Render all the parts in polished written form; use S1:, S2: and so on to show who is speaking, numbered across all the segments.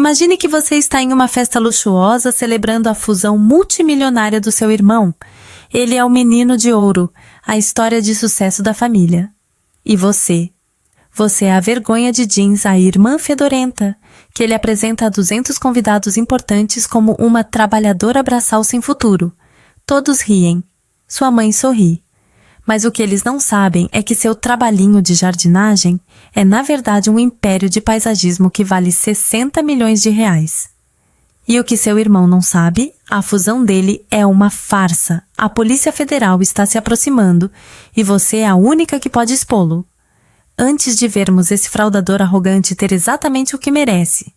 S1: Imagine que você está em uma festa luxuosa celebrando a fusão multimilionária do seu irmão. Ele é o menino de ouro, a história de sucesso da família. E você? Você é a vergonha de jeans, a irmã fedorenta, que ele apresenta a 200 convidados importantes como uma trabalhadora braçal sem futuro. Todos riem. Sua mãe sorri. Mas o que eles não sabem é que seu trabalhinho de jardinagem é na verdade um império de paisagismo que vale 60 milhões de reais. E o que seu irmão não sabe? A fusão dele é uma farsa. A Polícia Federal está se aproximando e você é a única que pode expô-lo. Antes de vermos esse fraudador arrogante ter exatamente o que merece,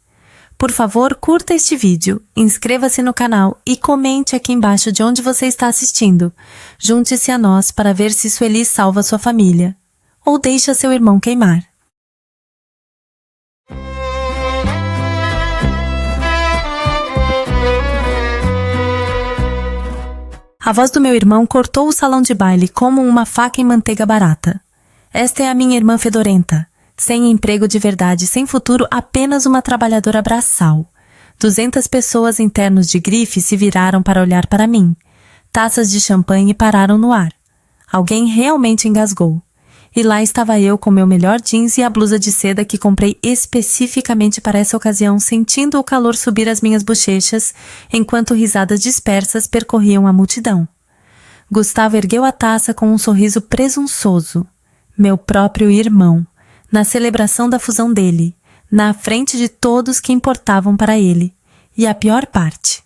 S1: por favor, curta este vídeo, inscreva-se no canal e comente aqui embaixo de onde você está assistindo. Junte-se a nós para ver se Sueli salva sua família. Ou deixa seu irmão queimar. A voz do meu irmão cortou o salão de baile como uma faca em manteiga barata. Esta é a minha irmã fedorenta. Sem emprego de verdade, sem futuro, apenas uma trabalhadora braçal. 200 pessoas em ternos de grife se viraram para olhar para mim. Taças de champanhe pararam no ar. Alguém realmente engasgou. E lá estava eu com meu melhor jeans e a blusa de seda que comprei especificamente para essa ocasião, sentindo o calor subir às minhas bochechas, enquanto risadas dispersas percorriam a multidão. Gustavo ergueu a taça com um sorriso presunçoso. Meu próprio irmão. Na celebração da fusão dele, na frente de todos que importavam para ele. E a pior parte.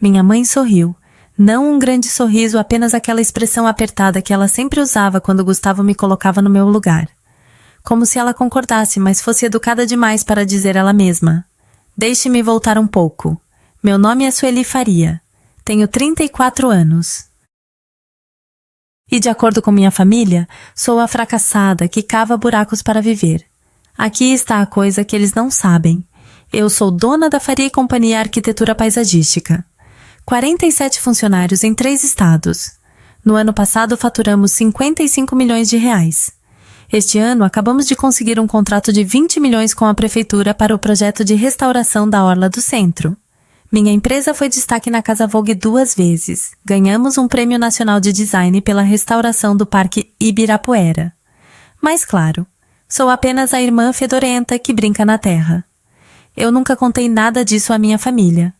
S1: Minha mãe sorriu. Não um grande sorriso, apenas aquela expressão apertada que ela sempre usava quando Gustavo me colocava no meu lugar. Como se ela concordasse, mas fosse educada demais para dizer ela mesma. Deixe-me voltar um pouco. Meu nome é Sueli Faria. Tenho 34 anos. E de acordo com minha família, sou a fracassada que cava buracos para viver. Aqui está a coisa que eles não sabem. Eu sou dona da Faria e Companhia Arquitetura Paisagística. 47 funcionários em 3 estados. No ano passado faturamos 55 milhões de reais. Este ano acabamos de conseguir um contrato de 20 milhões com a prefeitura para o projeto de restauração da Orla do Centro. Minha empresa foi destaque na Casa Vogue 2 vezes. Ganhamos um prêmio nacional de design pela restauração do Parque Ibirapuera. Mas claro, sou apenas a irmã fedorenta que brinca na terra. Eu nunca contei nada disso à minha família.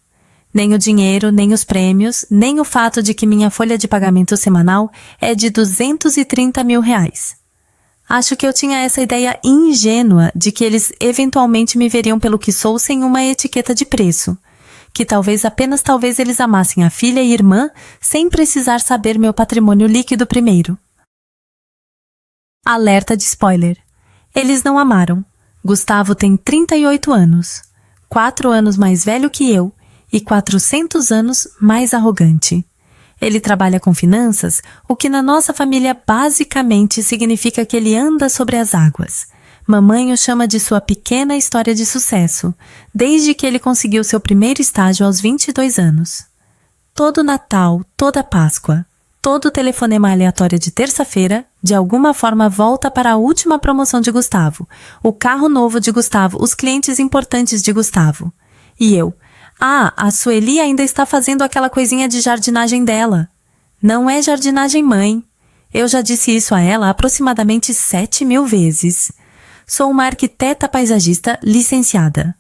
S1: Nem o dinheiro, nem os prêmios, nem o fato de que minha folha de pagamento semanal é de 230 mil reais. Acho que eu tinha essa ideia ingênua de que eles eventualmente me veriam pelo que sou sem uma etiqueta de preço. Que talvez, apenas talvez, eles amassem a filha e irmã sem precisar saber meu patrimônio líquido primeiro. Alerta de spoiler. Eles não amaram. Gustavo tem 38 anos, 4 anos mais velho que eu e 400 anos mais arrogante. Ele trabalha com finanças, o que na nossa família basicamente significa que ele anda sobre as águas. Mamãe o chama de sua pequena história de sucesso, desde que ele conseguiu seu primeiro estágio aos 22 anos. Todo Natal, toda Páscoa, todo telefonema aleatório de terça-feira, de alguma forma volta para a última promoção de Gustavo, o carro novo de Gustavo, os clientes importantes de Gustavo. E eu, a Sueli ainda está fazendo aquela coisinha de jardinagem dela. Não é jardinagem, mãe. Eu já disse isso a ela aproximadamente 7.000 vezes. Sou uma arquiteta paisagista licenciada.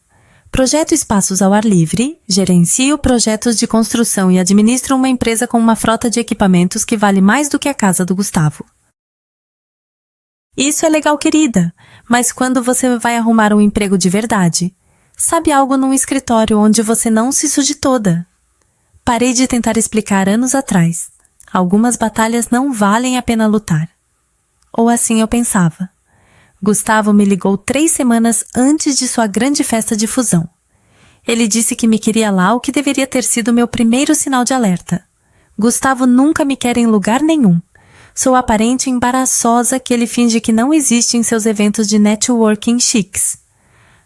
S1: Projeto espaços ao ar livre, gerencio projetos de construção e administro uma empresa com uma frota de equipamentos que vale mais do que a casa do Gustavo. Isso é legal, querida, mas quando você vai arrumar um emprego de verdade? Sabe, algo num escritório onde você não se suje toda? Parei de tentar explicar anos atrás. Algumas batalhas não valem a pena lutar. Ou assim eu pensava. Gustavo me ligou 3 semanas antes de sua grande festa de fusão. Ele disse que me queria lá, o que deveria ter sido meu primeiro sinal de alerta. Gustavo nunca me quer em lugar nenhum. Sou a parente embaraçosa que ele finge que não existe em seus eventos de networking chiques.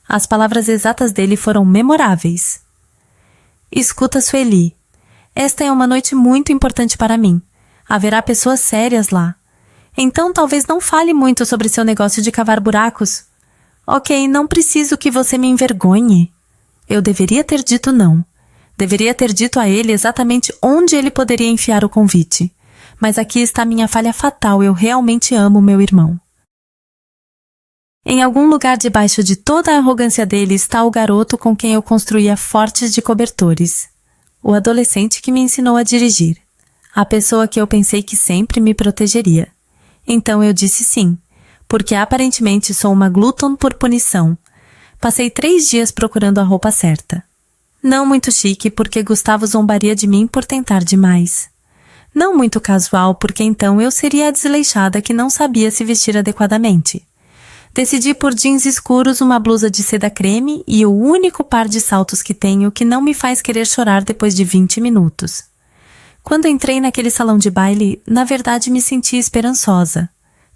S1: As palavras exatas dele foram memoráveis. Escuta, Sueli. Esta é uma noite muito importante para mim. Haverá pessoas sérias lá. Então talvez não fale muito sobre seu negócio de cavar buracos. Ok, não preciso que você me envergonhe. Eu deveria ter dito não. Deveria ter dito a ele exatamente onde ele poderia enfiar o convite. Mas aqui está minha falha fatal, eu realmente amo meu irmão. Em algum lugar debaixo de toda a arrogância dele está o garoto com quem eu construía fortes de cobertores. O adolescente que me ensinou a dirigir. A pessoa que eu pensei que sempre me protegeria. Então eu disse sim, porque aparentemente sou uma glutton por punição. Passei 3 dias procurando a roupa certa. Não muito chique, porque Gustavo zombaria de mim por tentar demais. Não muito casual, porque então eu seria a desleixada que não sabia se vestir adequadamente. Decidi por jeans escuros, uma blusa de seda creme e o único par de saltos que tenho que não me faz querer chorar depois de 20 minutos. Quando entrei naquele salão de baile, na verdade me senti esperançosa.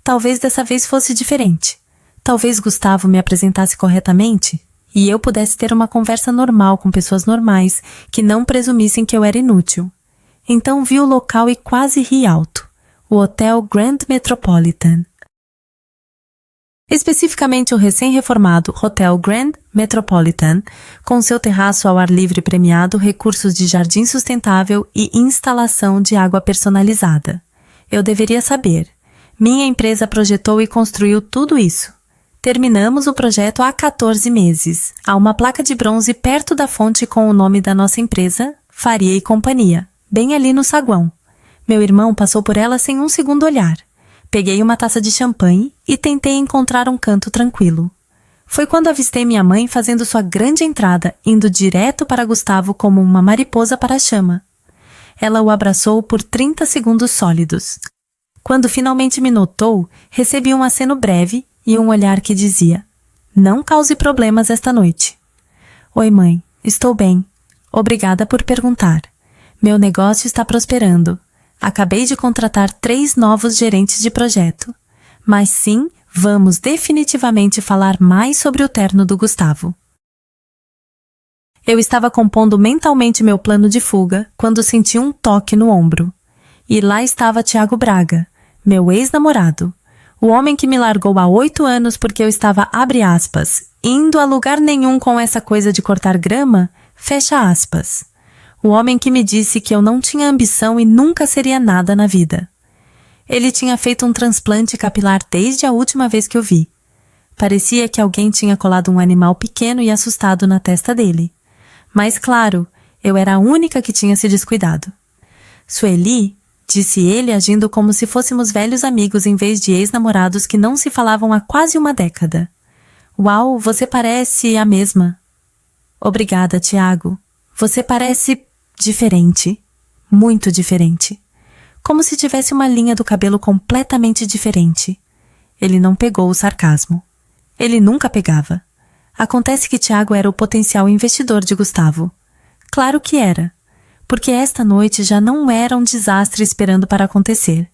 S1: Talvez dessa vez fosse diferente. Talvez Gustavo me apresentasse corretamente e eu pudesse ter uma conversa normal com pessoas normais que não presumissem que eu era inútil. Então vi o local e quase ri alto. O Hotel Grand Metropolitan. Especificamente o recém-reformado Hotel Grand Metropolitan, com seu terraço ao ar livre premiado, recursos de jardim sustentável e instalação de água personalizada. Eu deveria saber. Minha empresa projetou e construiu tudo isso. Terminamos o projeto há 14 meses. Há uma placa de bronze perto da fonte com o nome da nossa empresa, Faria e Companhia, bem ali no saguão. Meu irmão passou por ela sem um segundo olhar. Peguei uma taça de champanhe e tentei encontrar um canto tranquilo. Foi quando avistei minha mãe fazendo sua grande entrada, indo direto para Gustavo como uma mariposa para a chama. Ela o abraçou por 30 segundos sólidos. Quando finalmente me notou, recebi um aceno breve e um olhar que dizia: "Não cause problemas esta noite." "Oi, mãe. Estou bem. Obrigada por perguntar. Meu negócio está prosperando. Acabei de contratar 3 novos gerentes de projeto. Mas sim, vamos definitivamente falar mais sobre o terno do Gustavo." Eu estava compondo mentalmente meu plano de fuga quando senti um toque no ombro. E lá estava Thiago Braga, meu ex-namorado. O homem que me largou há 8 anos porque eu estava, abre aspas, indo a lugar nenhum com essa coisa de cortar grama, fecha aspas. O homem que me disse que eu não tinha ambição e nunca seria nada na vida. Ele tinha feito um transplante capilar desde a última vez que o vi. Parecia que alguém tinha colado um animal pequeno e assustado na testa dele. Mas claro, eu era a única que tinha se descuidado. "Sueli", disse ele agindo como se fôssemos velhos amigos em vez de ex-namorados que não se falavam há quase uma década. "Uau, você parece a mesma." "Obrigada, Thiago. Você parece diferente. Muito diferente. Como se tivesse uma linha do cabelo completamente diferente." Ele não pegou o sarcasmo. Ele nunca pegava. Acontece que Thiago era o potencial investidor de Gustavo. Claro que era. Porque esta noite já não era um desastre esperando para acontecer.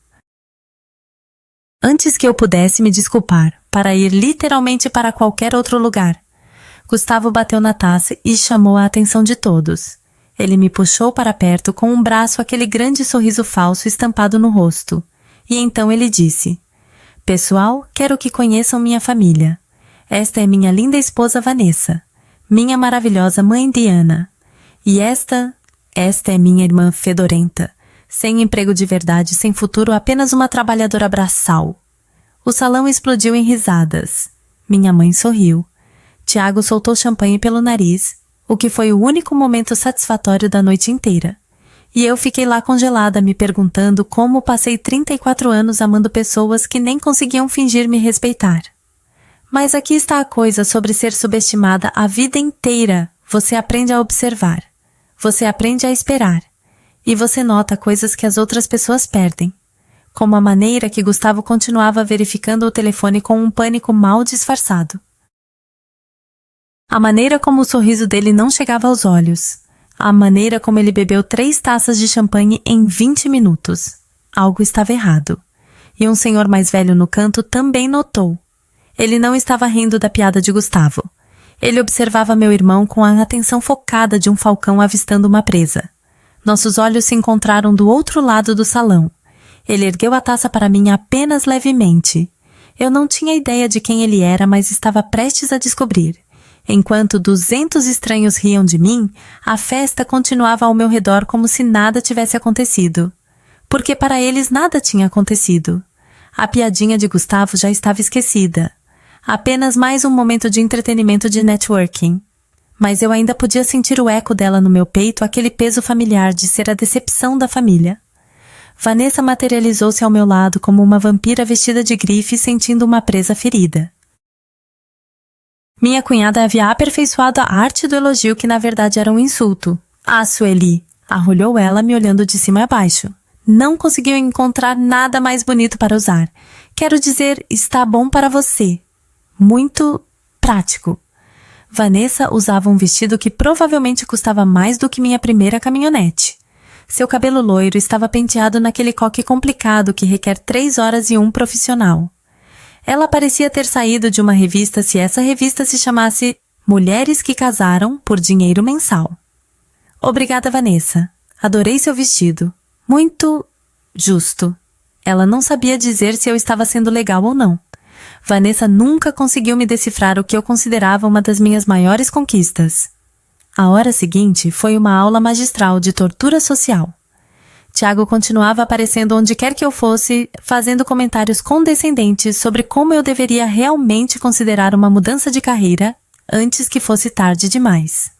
S1: Antes que eu pudesse me desculpar, para ir literalmente para qualquer outro lugar, Gustavo bateu na taça e chamou a atenção de todos. Ele me puxou para perto com um braço, aquele grande sorriso falso estampado no rosto. E então ele disse: "Pessoal, quero que conheçam minha família. Esta é minha linda esposa Vanessa, minha maravilhosa mãe Diana. E esta é minha irmã fedorenta, sem emprego de verdade, sem futuro, apenas uma trabalhadora braçal." O salão explodiu em risadas. Minha mãe sorriu. Thiago soltou champanhe pelo nariz, o que foi o único momento satisfatório da noite inteira. E eu fiquei lá congelada, me perguntando como passei 34 anos amando pessoas que nem conseguiam fingir me respeitar. Mas aqui está a coisa sobre ser subestimada a vida inteira. Você aprende a observar. Você aprende a esperar. E você nota coisas que as outras pessoas perdem. Como a maneira que Gustavo continuava verificando o telefone com um pânico mal disfarçado. A maneira como o sorriso dele não chegava aos olhos. A maneira como ele bebeu 3 taças de champanhe em 20 minutos. Algo estava errado. E um senhor mais velho no canto também notou. Ele não estava rindo da piada de Gustavo. Ele observava meu irmão com a atenção focada de um falcão avistando uma presa. Nossos olhos se encontraram do outro lado do salão. Ele ergueu a taça para mim apenas levemente. Eu não tinha ideia de quem ele era, mas estava prestes a descobrir. Enquanto 200 estranhos riam de mim, a festa continuava ao meu redor como se nada tivesse acontecido. Porque para eles nada tinha acontecido. A piadinha de Gustavo já estava esquecida. Apenas mais um momento de entretenimento de networking. Mas eu ainda podia sentir o eco dela no meu peito, aquele peso familiar de ser a decepção da família. Vanessa materializou-se ao meu lado como uma vampira vestida de grife sentindo uma presa ferida. Minha cunhada havia aperfeiçoado a arte do elogio que na verdade era um insulto. Ah, Sueli, arrulhou ela me olhando de cima a baixo. Não conseguiu encontrar nada mais bonito para usar. Quero dizer, está bom para você. Muito prático. Vanessa usava um vestido que provavelmente custava mais do que minha primeira caminhonete. Seu cabelo loiro estava penteado naquele coque complicado que requer 3 horas e um profissional. Ela parecia ter saído de uma revista se essa revista se chamasse Mulheres que Casaram por Dinheiro Mensal. Obrigada, Vanessa. Adorei seu vestido. Muito justo. Ela não sabia dizer se eu estava sendo legal ou não. Vanessa nunca conseguiu me decifrar o que eu considerava uma das minhas maiores conquistas. A hora seguinte foi uma aula magistral de tortura social. Tiago continuava aparecendo onde quer que eu fosse, fazendo comentários condescendentes sobre como eu deveria realmente considerar uma mudança de carreira antes que fosse tarde demais.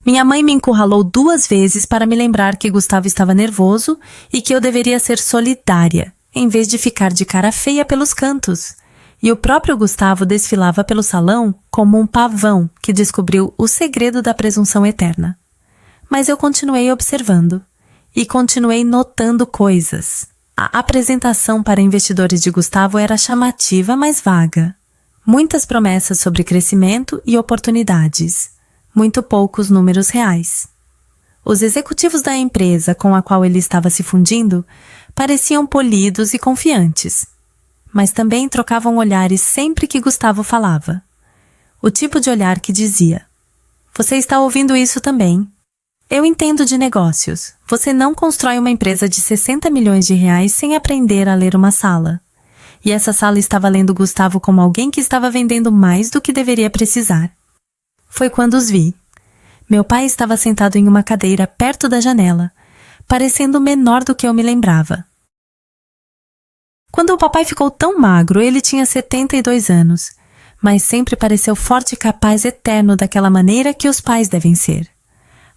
S1: Minha mãe me encurralou 2 vezes para me lembrar que Gustavo estava nervoso e que eu deveria ser solidária, em vez de ficar de cara feia pelos cantos. E o próprio Gustavo desfilava pelo salão como um pavão que descobriu o segredo da presunção eterna. Mas eu continuei observando e continuei notando coisas. A apresentação para investidores de Gustavo era chamativa, mas vaga. Muitas promessas sobre crescimento e oportunidades. Muito poucos números reais. Os executivos da empresa com a qual ele estava se fundindo pareciam polidos e confiantes. Mas também trocavam olhares sempre que Gustavo falava. O tipo de olhar que dizia: "Você está ouvindo isso também? Eu entendo de negócios. Você não constrói uma empresa de 60 milhões de reais sem aprender a ler uma sala." E essa sala estava lendo Gustavo como alguém que estava vendendo mais do que deveria precisar. Foi quando os vi. Meu pai estava sentado em uma cadeira perto da janela, parecendo menor do que eu me lembrava. Quando o papai ficou tão magro, ele tinha 72 anos, mas sempre pareceu forte e capaz eterno daquela maneira que os pais devem ser.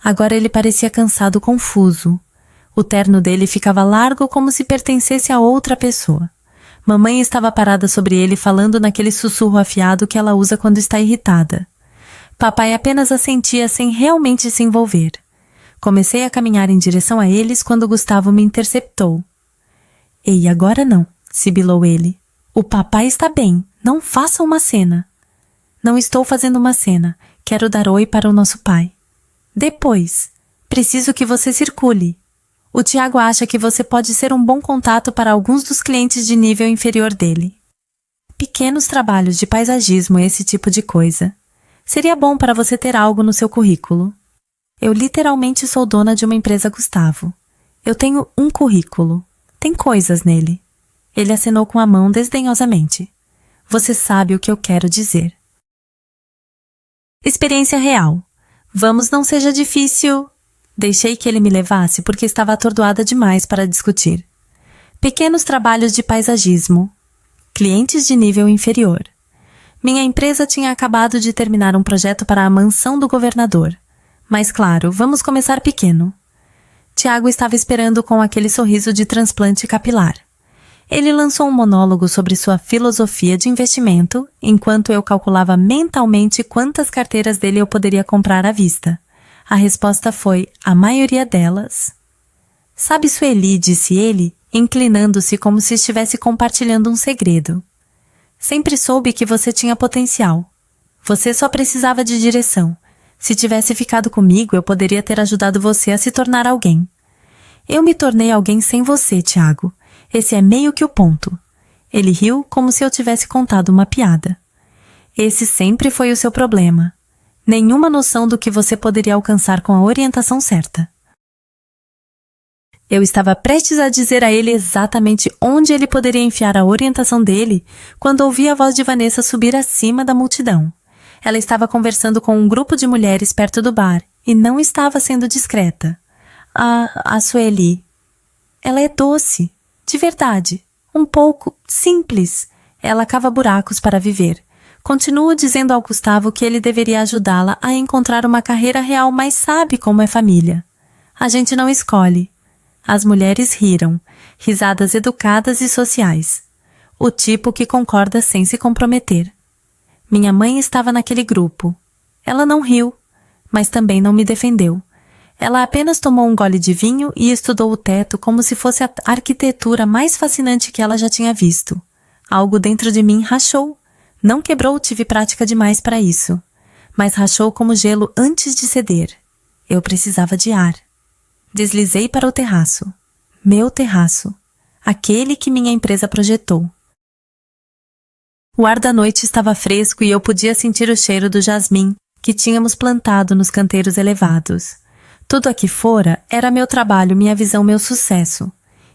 S1: Agora ele parecia cansado, confuso. O terno dele ficava largo como se pertencesse a outra pessoa. Mamãe estava parada sobre ele falando naquele sussurro afiado que ela usa quando está irritada. Papai apenas assentia sem realmente se envolver. Comecei a caminhar em direção a eles quando Gustavo me interceptou. "Ei, agora não", sibilou ele. "O papai está bem, não faça uma cena." "Não estou fazendo uma cena, quero dar oi para o nosso pai." "Depois, preciso que você circule. O Tiago acha que você pode ser um bom contato para alguns dos clientes de nível inferior dele." Pequenos trabalhos de paisagismo e esse tipo de coisa. Seria bom para você ter algo no seu currículo. Eu literalmente sou dona de uma empresa, Gustavo. Eu tenho um currículo. Tem coisas nele. Ele acenou com a mão desdenhosamente. Você sabe o que eu quero dizer. Experiência real. Vamos, não seja difícil. Deixei que ele me levasse porque estava atordoada demais para discutir. Pequenos trabalhos de paisagismo. Clientes de nível inferior. Minha empresa tinha acabado de terminar um projeto para a mansão do governador. Mas claro, vamos começar pequeno. Tiago estava esperando com aquele sorriso de transplante capilar. Ele lançou um monólogo sobre sua filosofia de investimento, enquanto eu calculava mentalmente quantas carteiras dele eu poderia comprar à vista. A resposta foi: a maioria delas. "Sabe, Sueli", disse ele, inclinando-se como se estivesse compartilhando um segredo. "Sempre soube que você tinha potencial. Você só precisava de direção. Se tivesse ficado comigo, eu poderia ter ajudado você a se tornar alguém. Eu me tornei alguém sem você, Tiago. Esse é meio que o ponto." Ele riu como se eu tivesse contado uma piada. "Esse sempre foi o seu problema. Nenhuma noção do que você poderia alcançar com a orientação certa." Eu estava prestes a dizer a ele exatamente onde ele poderia enfiar a orientação dele quando ouvi a voz de Vanessa subir acima da multidão. Ela estava conversando com um grupo de mulheres perto do bar e não estava sendo discreta. A Sueli. Ela é doce, de verdade, um pouco simples. Ela cava buracos para viver. Continuo dizendo ao Gustavo que ele deveria ajudá-la a encontrar uma carreira real, mas sabe como é família. A gente não escolhe. As mulheres riram, risadas educadas e sociais. O tipo que concorda sem se comprometer. Minha mãe estava naquele grupo. Ela não riu, mas também não me defendeu. Ela apenas tomou um gole de vinho e estudou o teto como se fosse a arquitetura mais fascinante que ela já tinha visto. Algo dentro de mim rachou. Não quebrou, tive prática demais para isso. Mas rachou como gelo antes de ceder. Eu precisava de ar. Deslizei para o terraço. Meu terraço. Aquele que minha empresa projetou. O ar da noite estava fresco e eu podia sentir o cheiro do jasmim que tínhamos plantado nos canteiros elevados. Tudo aqui fora era meu trabalho, minha visão, meu sucesso.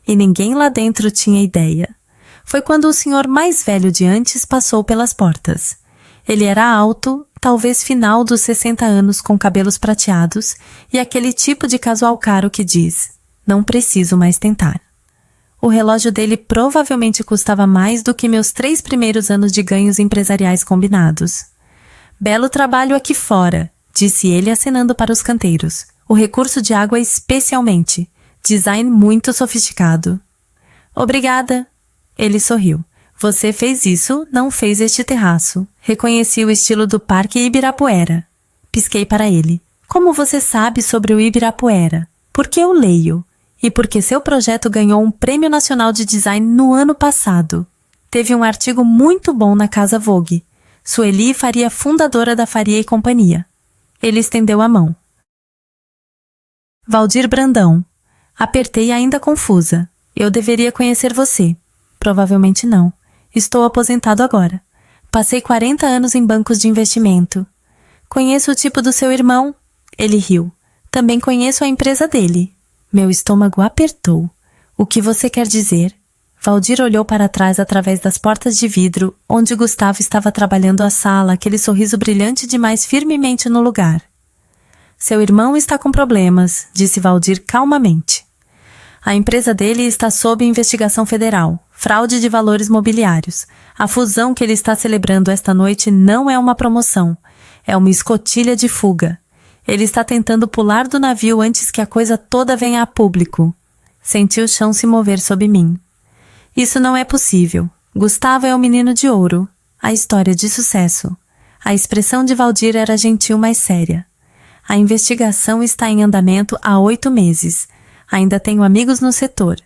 S1: E ninguém lá dentro tinha ideia. Foi quando o senhor mais velho de antes passou pelas portas. Ele era alto, talvez final dos 60 anos, com cabelos prateados e aquele tipo de casual caro que diz: não preciso mais tentar. O relógio dele provavelmente custava mais do que meus 3 primeiros anos de ganhos empresariais combinados. Belo trabalho aqui fora, disse ele acenando para os canteiros. O recurso de água especialmente. Design muito sofisticado. Obrigada. Ele sorriu. Você fez isso, não fez este terraço. Reconheci o estilo do Parque Ibirapuera. Pisquei para ele. Como você sabe sobre o Ibirapuera? Porque eu leio. E porque seu projeto ganhou um Prêmio Nacional de Design no ano passado. Teve um artigo muito bom na Casa Vogue. Sueli Faria, fundadora da Faria e Companhia. Ele estendeu a mão. Valdir Brandão. Apertei ainda confusa. Eu deveria conhecer você. Provavelmente não. Estou aposentado agora. Passei 40 anos em bancos de investimento. Conheço o tipo do seu irmão. Ele riu. Também conheço a empresa dele. Meu estômago apertou. O que você quer dizer? Valdir olhou para trás através das portas de vidro, onde Gustavo estava trabalhando a sala, aquele sorriso brilhante demais firmemente no lugar. Seu irmão está com problemas, disse Valdir calmamente. A empresa dele está sob investigação federal, fraude de valores mobiliários. A fusão que ele está celebrando esta noite não é uma promoção, é uma escotilha de fuga. Ele está tentando pular do navio antes que a coisa toda venha a público. Senti o chão se mover sob mim. Isso não é possível. Gustavo é o menino de ouro. A história de sucesso. A expressão de Valdir era gentil, mas séria. A investigação está em andamento há 8 meses. Ainda tenho amigos no setor.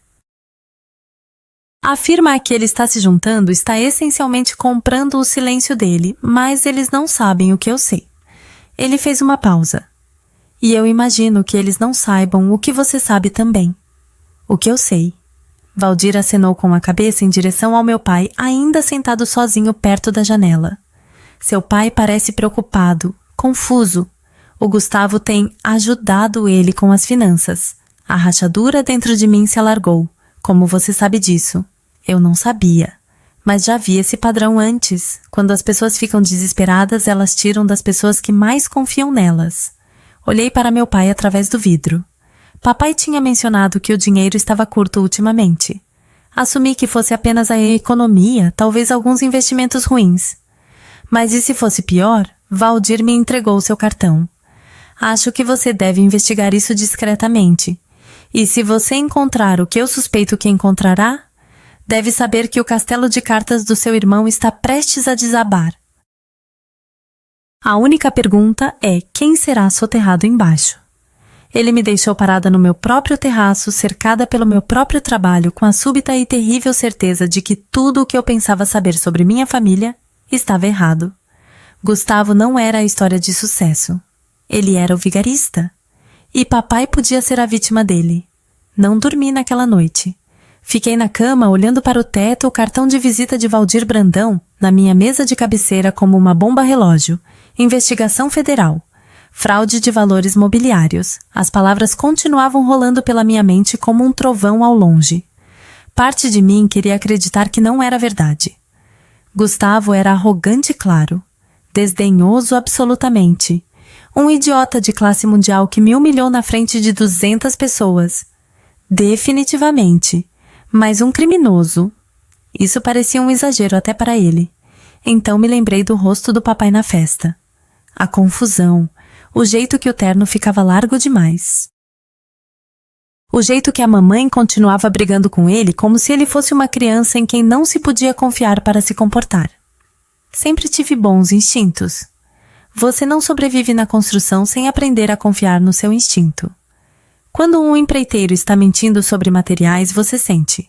S1: A firma a que ele está se juntando está essencialmente comprando o silêncio dele, mas eles não sabem o que eu sei. Ele fez uma pausa. E eu imagino que eles não saibam o que você sabe também. O que eu sei. Valdir acenou com a cabeça em direção ao meu pai, ainda sentado sozinho perto da janela. Seu pai parece preocupado, confuso. O Gustavo tem ajudado ele com as finanças. A rachadura dentro de mim se alargou. Como você sabe disso? Eu não sabia. Mas já vi esse padrão antes. Quando as pessoas ficam desesperadas, elas tiram das pessoas que mais confiam nelas. Olhei para meu pai através do vidro. Papai tinha mencionado que o dinheiro estava curto ultimamente. Assumi que fosse apenas a economia, talvez alguns investimentos ruins. Mas e se fosse pior? Valdir me entregou seu cartão. Acho que você deve investigar isso discretamente. E se você encontrar o que eu suspeito que encontrará, deve saber que o castelo de cartas do seu irmão está prestes a desabar. A única pergunta é quem será soterrado embaixo. Ele me deixou parada no meu próprio terraço, cercada pelo meu próprio trabalho, com a súbita e terrível certeza de que tudo o que eu pensava saber sobre minha família estava errado. Gustavo não era a história de sucesso. Ele era o vigarista. E papai podia ser a vítima dele. Não dormi naquela noite. Fiquei na cama olhando para o teto, o cartão de visita de Valdir Brandão na minha mesa de cabeceira como uma bomba relógio. Investigação federal. Fraude de valores mobiliários. As palavras continuavam rolando pela minha mente como um trovão ao longe. Parte de mim queria acreditar que não era verdade. Gustavo era arrogante e claro. desdenhoso absolutamente. Um idiota de classe mundial que me humilhou na frente de 200 pessoas. Definitivamente. Mas um criminoso. Isso parecia um exagero até para ele. Então me lembrei do rosto do papai na festa. A confusão. O jeito que o terno ficava largo demais. O jeito que a mamãe continuava brigando com ele como se ele fosse uma criança em quem não se podia confiar para se comportar. Sempre tive bons instintos. Você não sobrevive na construção sem aprender a confiar no seu instinto. Quando um empreiteiro está mentindo sobre materiais, você sente.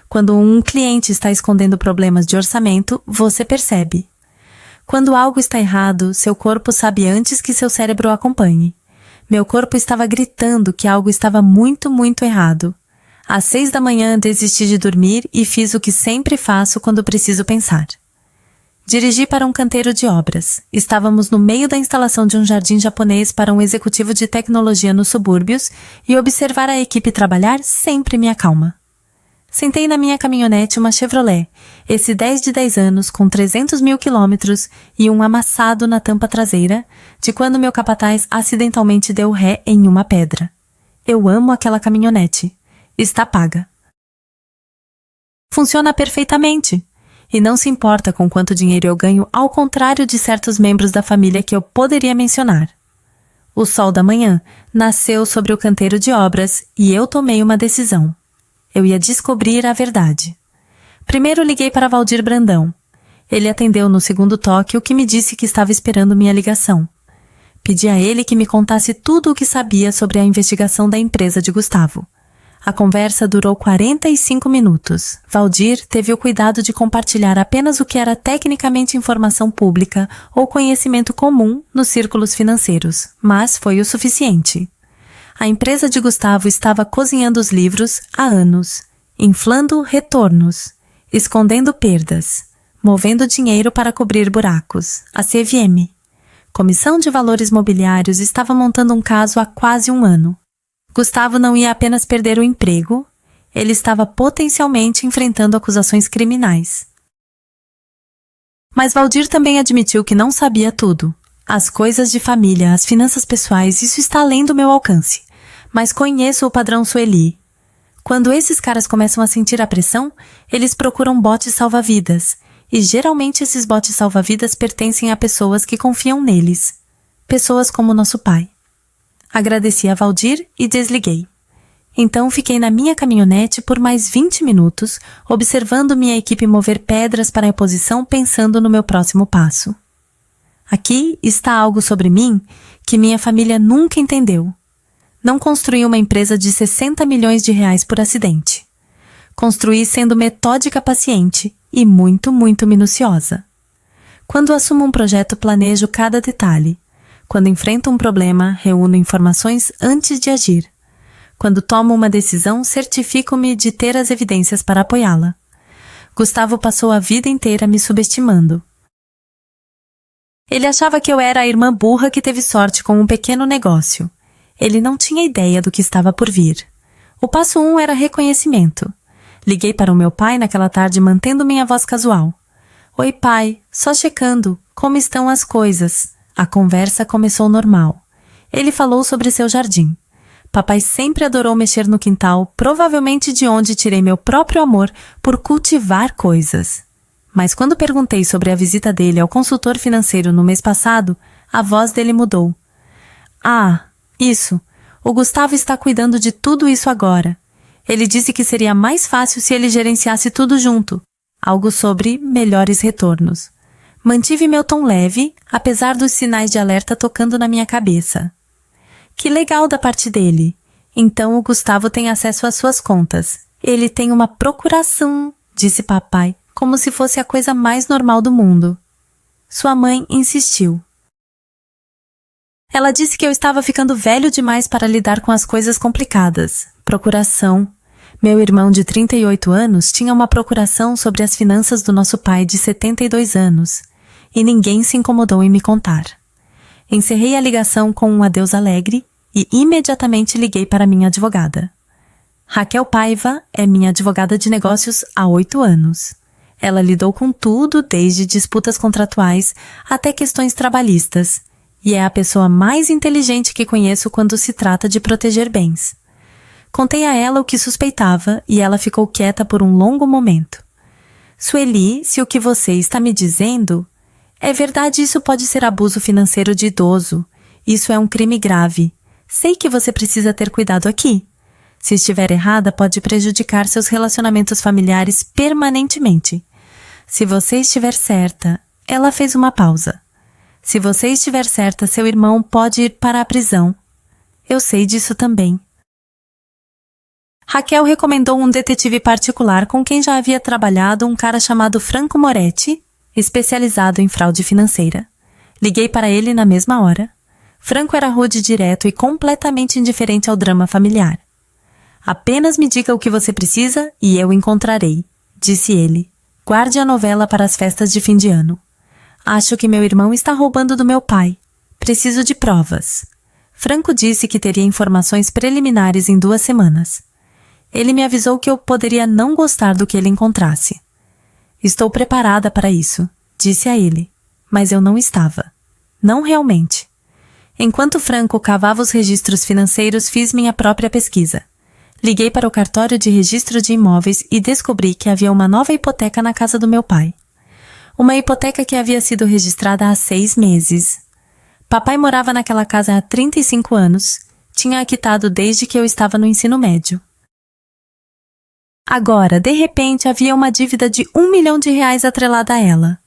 S1: Quando um cliente está escondendo problemas de orçamento, você percebe. Quando algo está errado, seu corpo sabe antes que seu cérebro o acompanhe. Meu corpo estava gritando que algo estava muito, muito errado. Às 6 da manhã desisti de dormir e fiz o que sempre faço quando preciso pensar. Dirigi para um canteiro de obras. Estávamos no meio da instalação de um jardim japonês para um executivo de tecnologia nos subúrbios e observar a equipe trabalhar sempre me acalma. Sentei na minha caminhonete uma Chevrolet, esse 10 de 10 anos com 300 mil quilômetros e um amassado na tampa traseira, de quando meu capataz acidentalmente deu ré em uma pedra. Eu amo aquela caminhonete. Está paga. Funciona perfeitamente. E não se importa com quanto dinheiro eu ganho, ao contrário de certos membros da família que eu poderia mencionar. O sol da manhã nasceu sobre o canteiro de obras e eu tomei uma decisão. Eu ia descobrir a verdade. Primeiro liguei para Valdir Brandão. Ele atendeu no segundo toque, o que me disse que estava esperando minha ligação. Pedi a ele que me contasse tudo o que sabia sobre a investigação da empresa de Gustavo. A conversa durou 45 minutos. Valdir teve o cuidado de compartilhar apenas o que era tecnicamente informação pública ou conhecimento comum nos círculos financeiros, mas foi o suficiente. A empresa de Gustavo estava cozinhando os livros há anos, inflando retornos, escondendo perdas, movendo dinheiro para cobrir buracos, a CVM. Comissão de Valores Mobiliários estava montando um caso há quase um ano. Gustavo não ia apenas perder o emprego, ele estava potencialmente enfrentando acusações criminais. Mas Valdir também admitiu que não sabia tudo. As coisas de família, as finanças pessoais, isso está além do meu alcance. Mas conheço o padrão Sueli. Quando esses caras começam a sentir a pressão, eles procuram botes salva-vidas. E geralmente esses botes salva-vidas pertencem a pessoas que confiam neles. Pessoas como nosso pai. Agradeci a Valdir e desliguei. Então fiquei na minha caminhonete por mais 20 minutos, observando minha equipe mover pedras para a oposição, pensando no meu próximo passo. Aqui está algo sobre mim que minha família nunca entendeu. Não construí uma empresa de 60 milhões de reais por acidente. Construí sendo metódica, paciente e muito, muito minuciosa. Quando assumo um projeto, planejo cada detalhe. Quando enfrento um problema, reúno informações antes de agir. Quando tomo uma decisão, certifico-me de ter as evidências para apoiá-la. Gustavo passou a vida inteira me subestimando. Ele achava que eu era a irmã burra que teve sorte com um pequeno negócio. Ele não tinha ideia do que estava por vir. O passo 1 era reconhecimento. Liguei para o meu pai naquela tarde mantendo minha voz casual. Oi, pai, só checando. Como estão as coisas? A conversa começou normal. Ele falou sobre seu jardim. Papai sempre adorou mexer no quintal, provavelmente de onde tirei meu próprio amor por cultivar coisas. Mas quando perguntei sobre a visita dele ao consultor financeiro no mês passado, a voz dele mudou. Ah, isso. O Gustavo está cuidando de tudo isso agora. Ele disse que seria mais fácil se ele gerenciasse tudo junto. Algo sobre melhores retornos. Mantive meu tom leve, apesar dos sinais de alerta tocando na minha cabeça. Que legal da parte dele. Então o Gustavo tem acesso às suas contas. Ele tem uma procuração, disse papai, como se fosse a coisa mais normal do mundo. Sua mãe insistiu. Ela disse que eu estava ficando velho demais para lidar com as coisas complicadas. Procuração. Meu irmão de 38 anos tinha uma procuração sobre as finanças do nosso pai de 72 anos. E ninguém se incomodou em me contar. Encerrei a ligação com um adeus alegre e imediatamente liguei para minha advogada. Raquel Paiva é minha advogada de negócios há 8 anos. Ela lidou com tudo, desde disputas contratuais até questões trabalhistas, e é a pessoa mais inteligente que conheço quando se trata de proteger bens. Contei a ela o que suspeitava e ela ficou quieta por um longo momento. Sueli, se o que você está me dizendo... É verdade, isso pode ser abuso financeiro de idoso. Isso é um crime grave. Sei que você precisa ter cuidado aqui. Se estiver errada, pode prejudicar seus relacionamentos familiares permanentemente. Se você estiver certa... Ela fez uma pausa. Se você estiver certa, seu irmão pode ir para a prisão. Eu sei disso também. Raquel recomendou um detetive particular com quem já havia trabalhado, um cara chamado Franco Moretti, especializado em fraude financeira. Liguei para ele na mesma hora. Franco era rude, direto e completamente indiferente ao drama familiar. Apenas me diga o que você precisa e eu encontrarei, disse ele. Guarde a novela para as festas de fim de ano. Acho que meu irmão está roubando do meu pai. Preciso de provas. Franco disse que teria informações preliminares em 2 semanas. Ele me avisou que eu poderia não gostar do que ele encontrasse. Estou preparada para isso, disse a ele, mas eu não estava. Não realmente. Enquanto Franco cavava os registros financeiros, fiz minha própria pesquisa. Liguei para o cartório de registro de imóveis e descobri que havia uma nova hipoteca na casa do meu pai. Uma hipoteca que havia sido registrada há 6 meses. Papai morava naquela casa há 35 anos, tinha a quitado desde que eu estava no ensino médio. Agora, de repente, havia uma dívida de R$1 milhão atrelada a ela.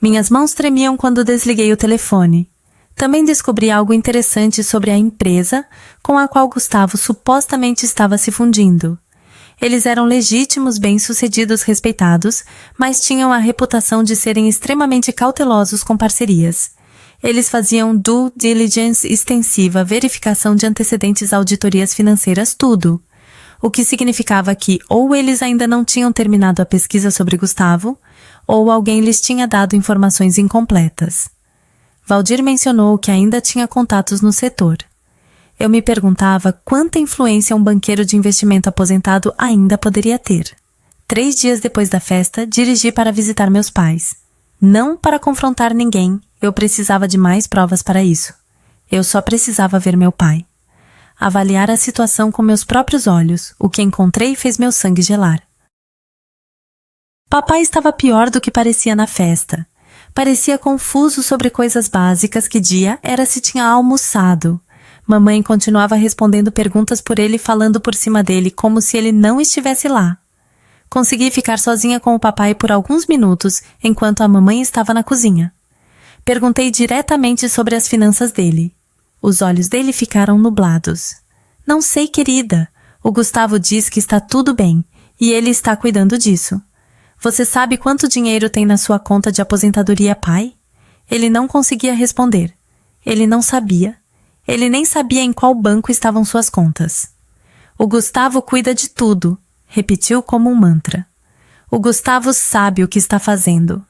S1: Minhas mãos tremiam quando desliguei o telefone. Também descobri algo interessante sobre a empresa com a qual Gustavo supostamente estava se fundindo. Eles eram legítimos, bem-sucedidos, respeitados, mas tinham a reputação de serem extremamente cautelosos com parcerias. Eles faziam due diligence extensiva, verificação de antecedentes, auditorias financeiras, tudo. O que significava que ou eles ainda não tinham terminado a pesquisa sobre Gustavo, ou alguém lhes tinha dado informações incompletas. Valdir mencionou que ainda tinha contatos no setor. Eu me perguntava quanta influência um banqueiro de investimento aposentado ainda poderia ter. 3 dias depois da festa, dirigi para visitar meus pais. Não para confrontar ninguém, eu precisava de mais provas para isso. Eu só precisava ver meu pai. Avaliar a situação com meus próprios olhos, o que encontrei fez meu sangue gelar. Papai estava pior do que parecia na festa. Parecia confuso sobre coisas básicas, que dia era se tinha almoçado. Mamãe continuava respondendo perguntas por ele, falando por cima dele, como se ele não estivesse lá. Consegui ficar sozinha com o papai por alguns minutos, enquanto a mamãe estava na cozinha. Perguntei diretamente sobre as finanças dele. Os olhos dele ficaram nublados. Não sei, querida. O Gustavo diz que está tudo bem, e ele está cuidando disso. Você sabe quanto dinheiro tem na sua conta de aposentadoria, pai? Ele não conseguia responder. Ele não sabia. Ele nem sabia em qual banco estavam suas contas. O Gustavo cuida de tudo, repetiu como um mantra. O Gustavo sabe o que está fazendo.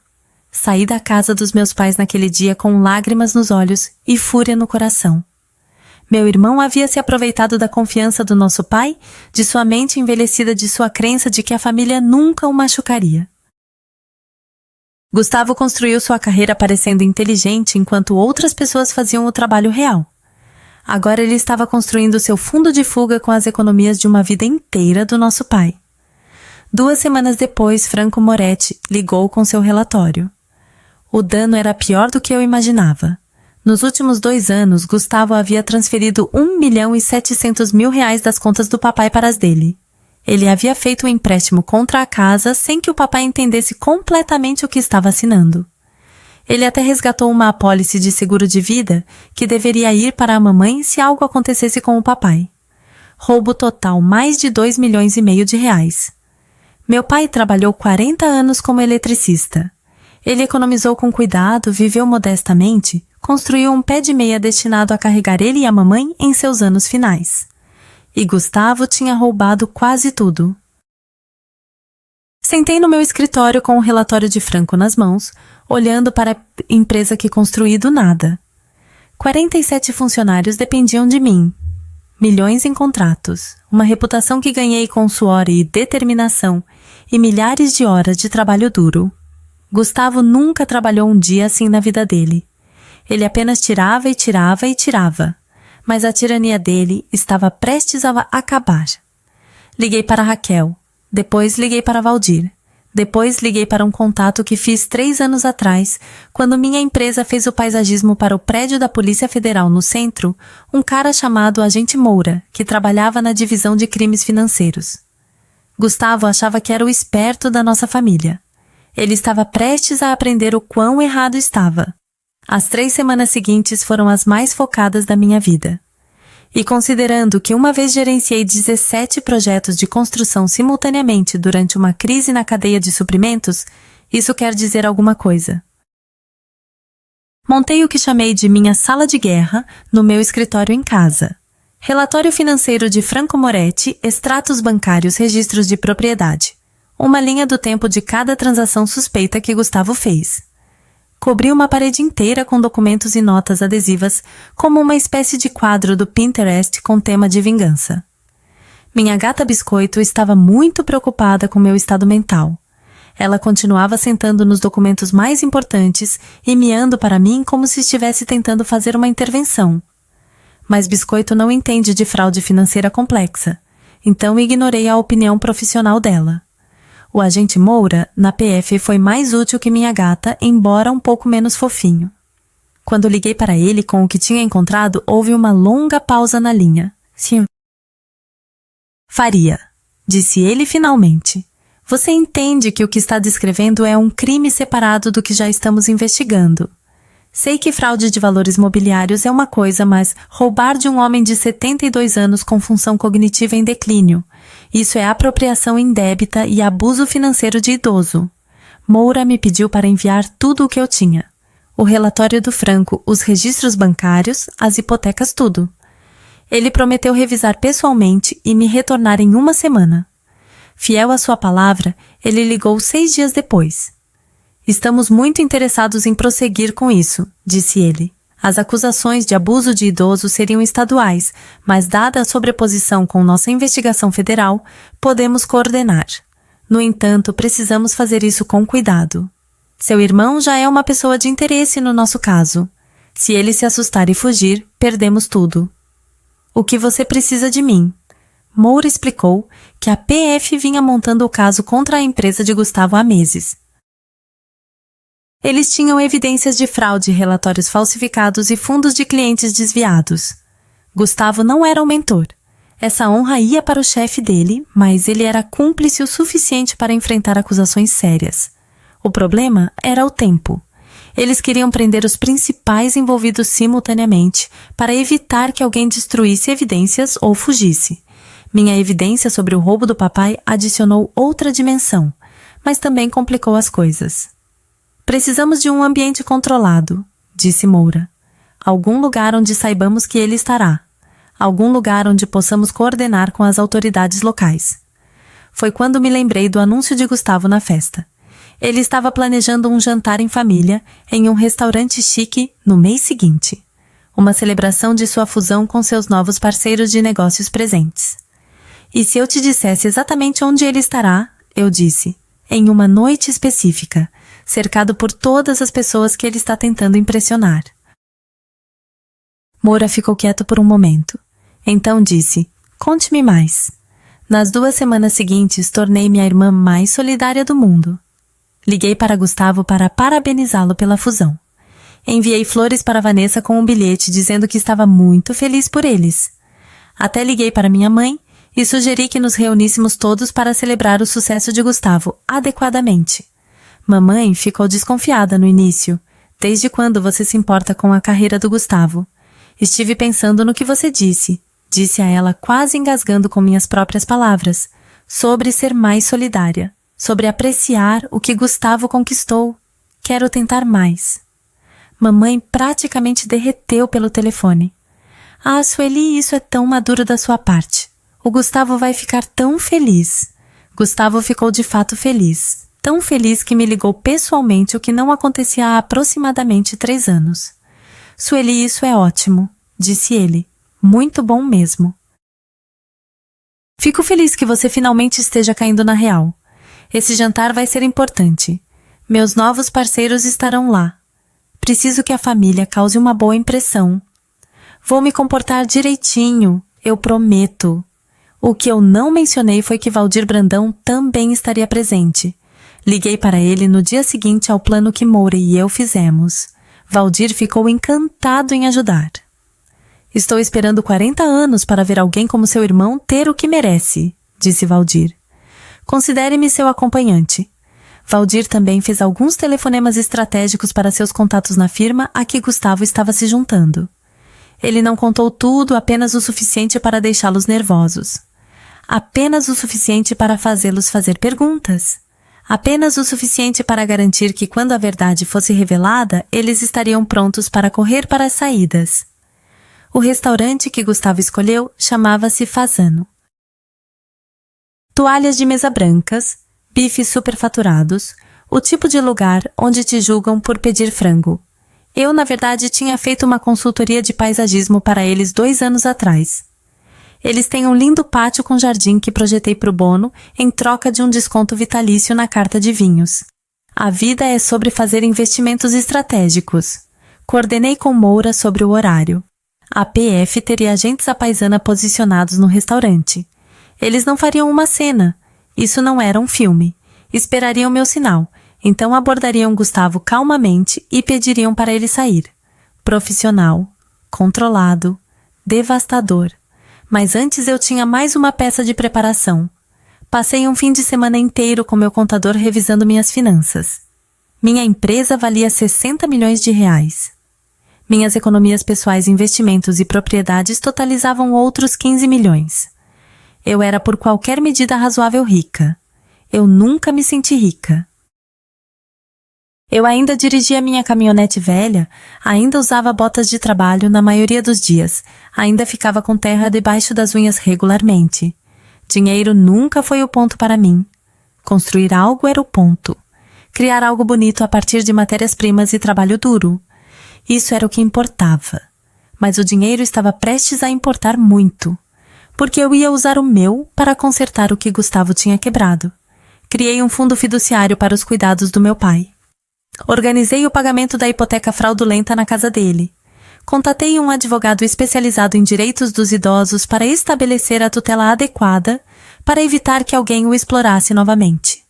S1: Saí da casa dos meus pais naquele dia com lágrimas nos olhos e fúria no coração. Meu irmão havia se aproveitado da confiança do nosso pai, de sua mente envelhecida, de sua crença de que a família nunca o machucaria. Gustavo construiu sua carreira parecendo inteligente enquanto outras pessoas faziam o trabalho real. Agora ele estava construindo seu fundo de fuga com as economias de uma vida inteira do nosso pai. 2 semanas depois, Franco Moretti ligou com seu relatório. O dano era pior do que eu imaginava. Nos últimos 2 anos, Gustavo havia transferido R$1.700.000 das contas do papai para as dele. Ele havia feito um empréstimo contra a casa sem que o papai entendesse completamente o que estava assinando. Ele até resgatou uma apólice de seguro de vida que deveria ir para a mamãe se algo acontecesse com o papai. Roubo total, mais de R$2,5 milhões. Meu pai trabalhou 40 anos como eletricista. Ele economizou com cuidado, viveu modestamente, construiu um pé de meia destinado a carregar ele e a mamãe em seus anos finais. E Gustavo tinha roubado quase tudo. Sentei no meu escritório com o relatório de Franco nas mãos, olhando para a empresa que construí do nada. 47 funcionários dependiam de mim. Milhões em contratos, uma reputação que ganhei com suor e determinação, e milhares de horas de trabalho duro. Gustavo nunca trabalhou um dia assim na vida dele. Ele apenas tirava e tirava e tirava, mas a tirania dele estava prestes a acabar. Liguei para Raquel, depois liguei para Valdir, depois liguei para um contato que fiz 3 anos atrás, quando minha empresa fez o paisagismo para o prédio da Polícia Federal no centro, um cara chamado Agente Moura, que trabalhava na divisão de crimes financeiros. Gustavo achava que era o esperto da nossa família. Ele estava prestes a aprender o quão errado estava. As 3 semanas seguintes foram as mais focadas da minha vida. E considerando que uma vez gerenciei 17 projetos de construção simultaneamente durante uma crise na cadeia de suprimentos, isso quer dizer alguma coisa. Montei o que chamei de minha sala de guerra no meu escritório em casa. Relatório financeiro de Franco Moretti, extratos bancários, registros de propriedade. Uma linha do tempo de cada transação suspeita que Gustavo fez. Cobri uma parede inteira com documentos e notas adesivas, como uma espécie de quadro do Pinterest com tema de vingança. Minha gata Biscoito estava muito preocupada com meu estado mental. Ela continuava sentando nos documentos mais importantes e miando para mim como se estivesse tentando fazer uma intervenção. Mas Biscoito não entende de fraude financeira complexa, então ignorei a opinião profissional dela. O agente Moura, na PF, foi mais útil que minha gata, embora um pouco menos fofinho. Quando liguei para ele com o que tinha encontrado, houve uma longa pausa na linha. Sim. Faria, disse ele finalmente. Você entende que o que está descrevendo é um crime separado do que já estamos investigando. Sei que fraude de valores mobiliários é uma coisa, mas roubar de um homem de 72 anos com função cognitiva em declínio. Isso é apropriação indébita e abuso financeiro de idoso. Moura me pediu para enviar tudo o que eu tinha. O relatório do Franco, os registros bancários, as hipotecas, tudo. Ele prometeu revisar pessoalmente e me retornar em 1 semana. Fiel à sua palavra, ele ligou 6 dias depois. Estamos muito interessados em prosseguir com isso, disse ele. As acusações de abuso de idoso seriam estaduais, mas dada a sobreposição com nossa investigação federal, podemos coordenar. No entanto, precisamos fazer isso com cuidado. Seu irmão já é uma pessoa de interesse no nosso caso. Se ele se assustar e fugir, perdemos tudo. O que você precisa de mim? Moura explicou que a PF vinha montando o caso contra a empresa de Gustavo há meses. Eles tinham evidências de fraude, relatórios falsificados e fundos de clientes desviados. Gustavo não era o mentor. Essa honra ia para o chefe dele, mas ele era cúmplice o suficiente para enfrentar acusações sérias. O problema era o tempo. Eles queriam prender os principais envolvidos simultaneamente para evitar que alguém destruísse evidências ou fugisse. Minha evidência sobre o roubo do papai adicionou outra dimensão, mas também complicou as coisas. Precisamos de um ambiente controlado, disse Moura. Algum lugar onde saibamos que ele estará. Algum lugar onde possamos coordenar com as autoridades locais. Foi quando me lembrei do anúncio de Gustavo na festa. Ele estava planejando um jantar em família em um restaurante chique no mês seguinte. Uma celebração de sua fusão com seus novos parceiros de negócios presentes. E se eu te dissesse exatamente onde ele estará, eu disse, em uma noite específica, cercado por todas as pessoas que ele está tentando impressionar. Moura ficou quieto por um momento. Então disse, conte-me mais. Nas 2 semanas seguintes, tornei-me a irmã mais solidária do mundo. Liguei para Gustavo para parabenizá-lo pela fusão. Enviei flores para Vanessa com um bilhete dizendo que estava muito feliz por eles. Até liguei para minha mãe e sugeri que nos reuníssemos todos para celebrar o sucesso de Gustavo adequadamente. Mamãe ficou desconfiada no início. Desde quando você se importa com a carreira do Gustavo? Estive pensando no que você disse a ela quase engasgando com minhas próprias palavras, sobre ser mais solidária, sobre apreciar o que Gustavo conquistou. Quero tentar mais. Mamãe praticamente derreteu pelo telefone. Ah, Sueli, isso é tão maduro da sua parte. O Gustavo vai ficar tão feliz. Gustavo ficou de fato feliz. Tão feliz que me ligou pessoalmente, o que não acontecia há aproximadamente 3 anos. Sueli, isso é ótimo, disse ele. Muito bom mesmo. Fico feliz que você finalmente esteja caindo na real. Esse jantar vai ser importante. Meus novos parceiros estarão lá. Preciso que a família cause uma boa impressão. Vou me comportar direitinho, eu prometo. O que eu não mencionei foi que Valdir Brandão também estaria presente. Liguei para ele no dia seguinte ao plano que Moura e eu fizemos. Valdir ficou encantado em ajudar. Estou esperando 40 anos para ver alguém como seu irmão ter o que merece, disse Valdir. Considere-me seu acompanhante. Valdir também fez alguns telefonemas estratégicos para seus contatos na firma a que Gustavo estava se juntando. Ele não contou tudo, apenas o suficiente para deixá-los nervosos. Apenas o suficiente para fazê-los fazer perguntas. Apenas o suficiente para garantir que quando a verdade fosse revelada, eles estariam prontos para correr para as saídas. O restaurante que Gustavo escolheu chamava-se Fasano. Toalhas de mesa brancas, bifes superfaturados, o tipo de lugar onde te julgam por pedir frango. Eu, na verdade, tinha feito uma consultoria de paisagismo para eles 2 anos atrás. Eles têm um lindo pátio com jardim que projetei pro Bono em troca de um desconto vitalício na carta de vinhos. A vida é sobre fazer investimentos estratégicos. Coordenei com Moura sobre o horário. A PF teria agentes à paisana posicionados no restaurante. Eles não fariam uma cena. Isso não era um filme. Esperariam meu sinal. Então abordariam Gustavo calmamente e pediriam para ele sair. Profissional, controlado, devastador. Mas antes eu tinha mais uma peça de preparação. Passei um fim de semana inteiro com meu contador revisando minhas finanças. Minha empresa valia 60 milhões de reais. Minhas economias pessoais, investimentos e propriedades totalizavam outros 15 milhões. Eu era por qualquer medida razoável rica. Eu nunca me senti rica. Eu ainda dirigia minha caminhonete velha, ainda usava botas de trabalho na maioria dos dias, ainda ficava com terra debaixo das unhas regularmente. Dinheiro nunca foi o ponto para mim. Construir algo era o ponto. Criar algo bonito a partir de matérias-primas e trabalho duro. Isso era o que importava. Mas o dinheiro estava prestes a importar muito. Porque eu ia usar o meu para consertar o que Gustavo tinha quebrado. Criei um fundo fiduciário para os cuidados do meu pai. Organizei o pagamento da hipoteca fraudulenta na casa dele. Contatei um advogado especializado em direitos dos idosos para estabelecer a tutela adequada para evitar que alguém o explorasse novamente.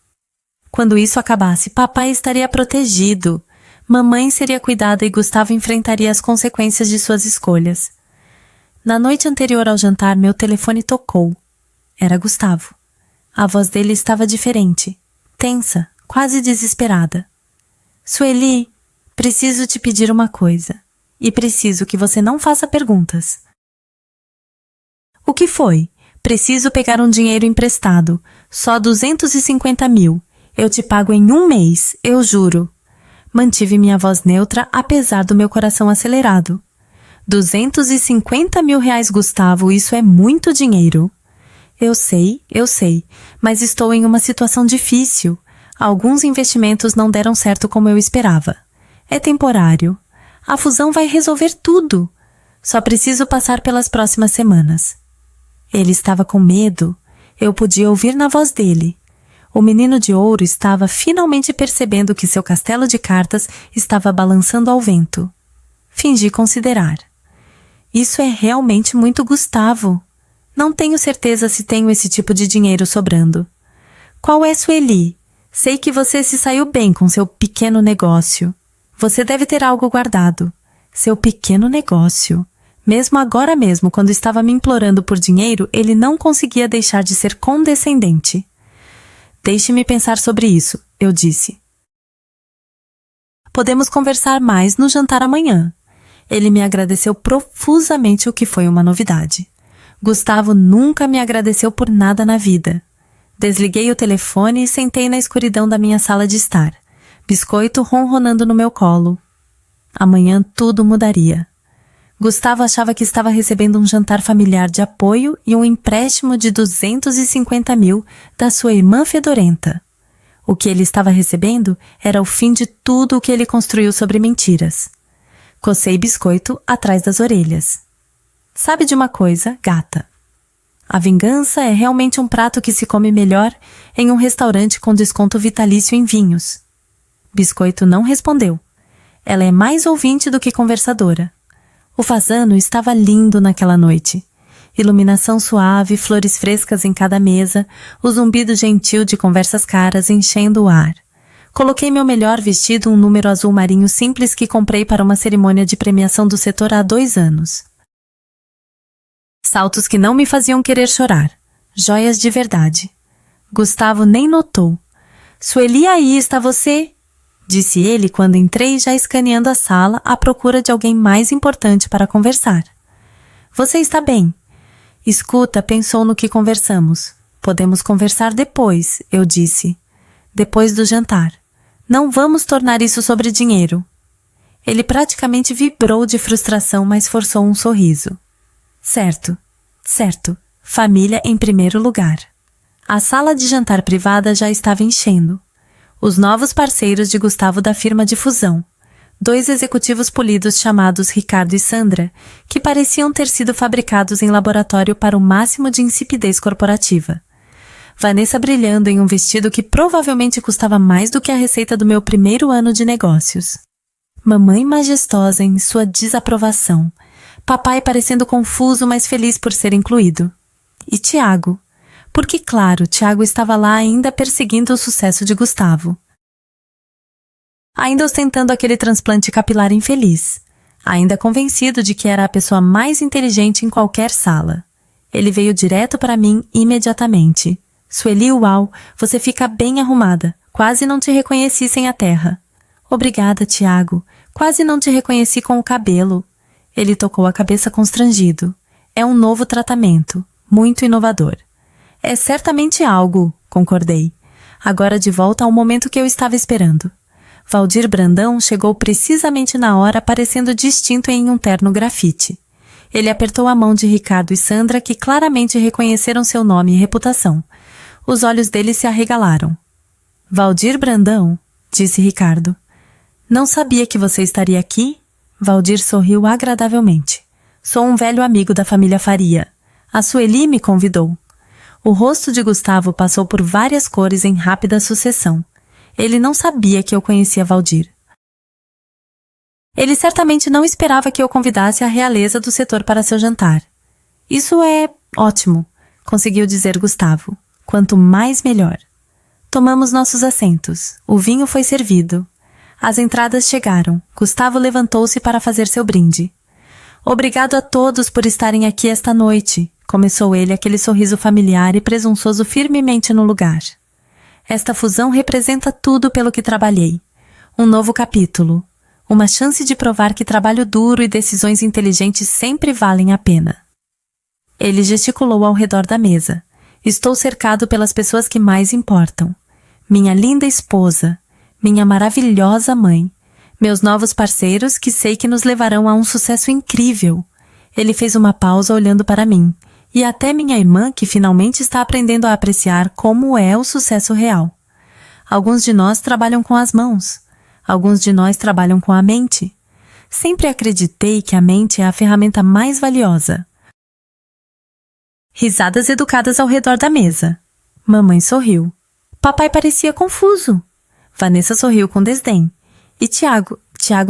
S1: Quando isso acabasse, papai estaria protegido, mamãe seria cuidada e Gustavo enfrentaria as consequências de suas escolhas. Na noite anterior ao jantar, meu telefone tocou. Era Gustavo. A voz dele estava diferente, tensa, quase desesperada. Sueli, preciso te pedir uma coisa. E preciso que você não faça perguntas. O que foi? Preciso pegar um dinheiro emprestado. Só 250 mil. Eu te pago em 1 mês, eu juro. Mantive minha voz neutra, apesar do meu coração acelerado. 250 mil reais, Gustavo, isso é muito dinheiro. Eu sei, mas estou em uma situação difícil. Alguns investimentos não deram certo como eu esperava. É temporário. A fusão vai resolver tudo. Só preciso passar pelas próximas semanas. Ele estava com medo. Eu podia ouvir na voz dele. O menino de ouro estava finalmente percebendo que seu castelo de cartas estava balançando ao vento. Fingi considerar. Isso é realmente muito Gustavo. Não tenho certeza se tenho esse tipo de dinheiro sobrando. Qual é Sueli? Sei que você se saiu bem com seu pequeno negócio. Você deve ter algo guardado. Seu pequeno negócio. Mesmo agora mesmo, quando estava me implorando por dinheiro, ele não conseguia deixar de ser condescendente. Deixe-me pensar sobre isso, eu disse. Podemos conversar mais no jantar amanhã. Ele me agradeceu profusamente, o que foi uma novidade. Gustavo nunca me agradeceu por nada na vida. Desliguei o telefone e sentei na escuridão da minha sala de estar, biscoito ronronando no meu colo. Amanhã tudo mudaria. Gustavo achava que estava recebendo um jantar familiar de apoio e um empréstimo de 250 mil da sua irmã fedorenta. O que ele estava recebendo era o fim de tudo o que ele construiu sobre mentiras. Cocei biscoito atrás das orelhas. Sabe de uma coisa, gata? A vingança é realmente um prato que se come melhor em um restaurante com desconto vitalício em vinhos. Biscoito não respondeu. Ela é mais ouvinte do que conversadora. O fazano estava lindo naquela noite. Iluminação suave, flores frescas em cada mesa, o zumbido gentil de conversas caras enchendo o ar. Coloquei meu melhor vestido, um número azul marinho simples que comprei para uma cerimônia de premiação do setor há 2 anos. Saltos que não me faziam querer chorar. Joias de verdade. Gustavo nem notou. Sueli, aí está você? Disse ele quando entrei, já escaneando a sala à procura de alguém mais importante para conversar. Você está bem? Escuta, pensou no que conversamos. Podemos conversar depois, eu disse. Depois do jantar. Não vamos tornar isso sobre dinheiro. Ele praticamente vibrou de frustração, mas forçou um sorriso. Certo, certo. Família em primeiro lugar. A sala de jantar privada já estava enchendo. Os novos parceiros de Gustavo da firma de fusão. 2 executivos polidos chamados Ricardo e Sandra, que pareciam ter sido fabricados em laboratório para o máximo de insipidez corporativa. Vanessa brilhando em um vestido que provavelmente custava mais do que a receita do meu primeiro ano de negócios. Mamãe majestosa em sua desaprovação. Papai parecendo confuso, mas feliz por ser incluído. E Tiago. Porque, claro, Tiago estava lá ainda perseguindo o sucesso de Gustavo. Ainda ostentando aquele transplante capilar infeliz. Ainda convencido de que era a pessoa mais inteligente em qualquer sala. Ele veio direto para mim imediatamente. Sueli, uau, você fica bem arrumada. Quase não te reconheci sem a terra. Obrigada, Tiago. Quase não te reconheci com o cabelo. Ele tocou a cabeça constrangido. É um novo tratamento. Muito inovador. É certamente algo, concordei. Agora de volta ao momento que eu estava esperando. Valdir Brandão chegou precisamente na hora, parecendo distinto em um terno grafite. Ele apertou a mão de Ricardo e Sandra, que claramente reconheceram seu nome e reputação. Os olhos deles se arregalaram. Valdir Brandão, disse Ricardo. Não sabia que você estaria aqui? Valdir sorriu agradavelmente. Sou um velho amigo da família Faria. A Sueli me convidou. O rosto de Gustavo passou por várias cores em rápida sucessão. Ele não sabia que eu conhecia Valdir. Ele certamente não esperava que eu convidasse a realeza do setor para seu jantar. Isso é ótimo, conseguiu dizer Gustavo. Quanto mais melhor. Tomamos nossos assentos. O vinho foi servido. As entradas chegaram. Gustavo levantou-se para fazer seu brinde. Obrigado a todos por estarem aqui esta noite, começou ele, aquele sorriso familiar e presunçoso firmemente no lugar. Esta fusão representa tudo pelo que trabalhei. Um novo capítulo. Uma chance de provar que trabalho duro e decisões inteligentes sempre valem a pena. Ele gesticulou ao redor da mesa. Estou cercado pelas pessoas que mais importam. Minha linda esposa, minha maravilhosa mãe, meus novos parceiros que sei que nos levarão a um sucesso incrível. Ele fez uma pausa olhando para mim, e até minha irmã que finalmente está aprendendo a apreciar como é o sucesso real. Alguns de nós trabalham com as mãos, alguns de nós trabalham com a mente. Sempre acreditei que a mente é a ferramenta mais valiosa. Risadas educadas ao redor da mesa. Mamãe sorriu. Papai parecia confuso. Vanessa sorriu com desdém. E Tiago,